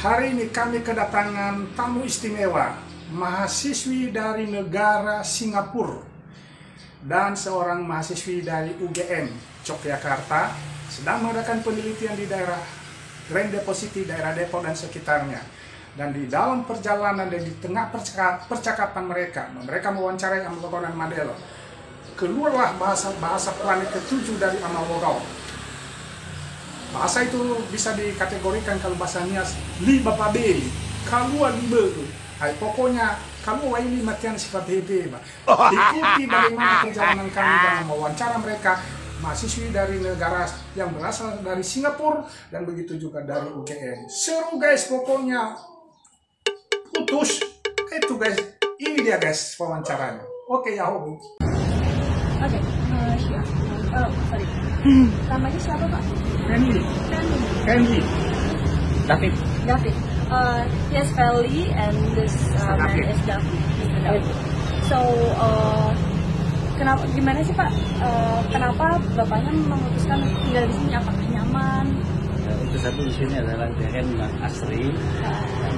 Hari ini kami kedatangan tamu istimewa, mahasiswi dari negara Singapura dan seorang mahasiswi dari UGM Yogyakarta sedang mengadakan penelitian di daerah Grand Depositi, daerah Depok dan sekitarnya. Dan di dalam perjalanan dan di tengah percakapan mereka mewawancarai Amal dan Madelo. Keluarlah bahasa planet ke-7 dari Amal. Bahasa itu bisa dikategorikan kalau bahasa Nias li bapak be, kalua libe tuh. Pokoknya kamu ini matian sifat bebe. Ikuti bagaimana perjalanan kami dalam mewawancara mereka, mahasiswi dari negara yang berasal dari Singapura dan begitu juga dari UGM. Seru guys, pokoknya putus. Itu guys, ini dia guys wawancaranya. Oke, Yahoo. Oke, siap. Sorry. Namanya siapa Pak? Candy. David. Yes, Feli, and this man is David. So, gimana sih Pak? Kenapa bapaknya memutuskan tinggal di sini? Apakah nyaman? Untuk satu di sini adalah dia asri,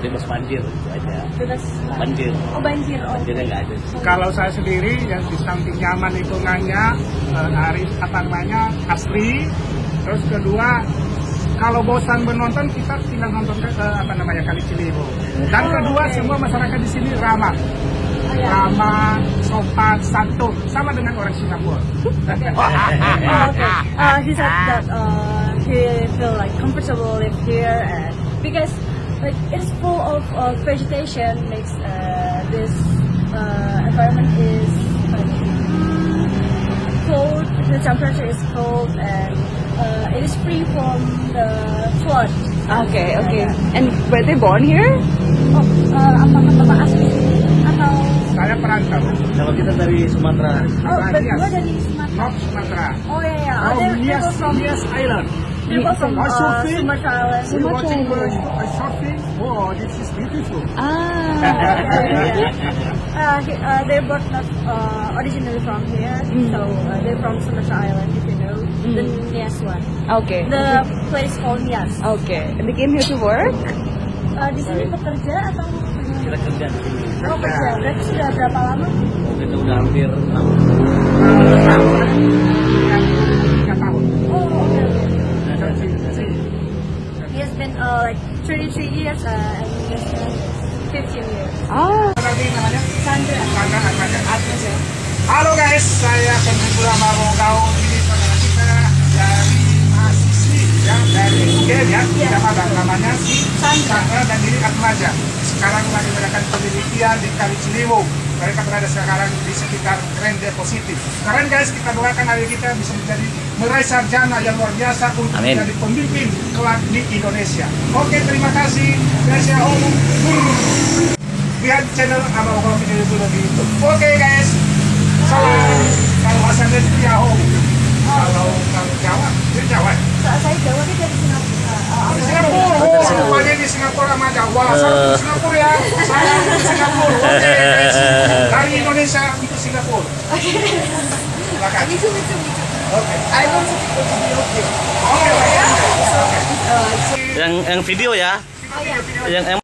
bebas banjir itu aja. Bebas Banjir. Oh, banjir. Oh, Banjirnya nggak ada. Kalau saya sendiri yang di samping nyaman lingkungannya, asri. Terus kedua, kalau bosan menonton kita tinggal nonton ke Kali Ciliwung. Dan kedua, semua masyarakat di sini ramah. Ramah, sopan, santun, sama dengan orang Singapura. He said that he feel like comfortable live here, and because like it's full of vegetation, makes this environment is cold. The temperature is cold, and it is free from the flood. Okay. And were they born here? Apakah Bapak asli atau? Saya perantau. Kalau kita dari Sumatera. Berdua dari Sumatera. North Sumatera. Oh iya. Nias Island. People from Sumatera Island. We're watching a short film. Oh, this is beautiful. They're both not originally from here, so they're from Sumatra Island, if you know, the Nias one. Okay. The place called Nias. Okay. And they came here to work? Di sini bekerja atau? Kita kerja di sini. Oh, kerja. Berarti sudah berapa lama? Kita udah hampir 6 tahun. 3 tahun. Oh, okay. He has been like 33 years and he has been 15 years. Tadi namanya? Sandra. Halo guys, saya Kendrick Marogao. Ini saudara kita dari mahasiswi ya, dari UGM ya. Namanya si Sandra dan diri Atmaja. Sekarang lagi melakukan penelitian di Kali Ciliwung. Mereka berada sekarang di sekitar Grand Depositi. Sekarang guys, kita doakan adik kita bisa meraih sarjana yang luar biasa untuk menjadi pemimpin kelak di Indonesia. Oke, terima kasih. Saya Om. Lihat channel Amal video itu di YouTube. Oke guys. Salam. Kalau asal dari Yahoo. Kalau Jawa, dari Jawa. Saya Jawa ini dari Singapura. Singapura. Semuanya di Singapura sama Jawa. Saya di Singapura ya. Saya di Singapura. Oke guys. Dari Indonesia untuk Singapura. Silakan. Oke. I want to go to the Oke. Yang video ya. Oh, yeah. Yang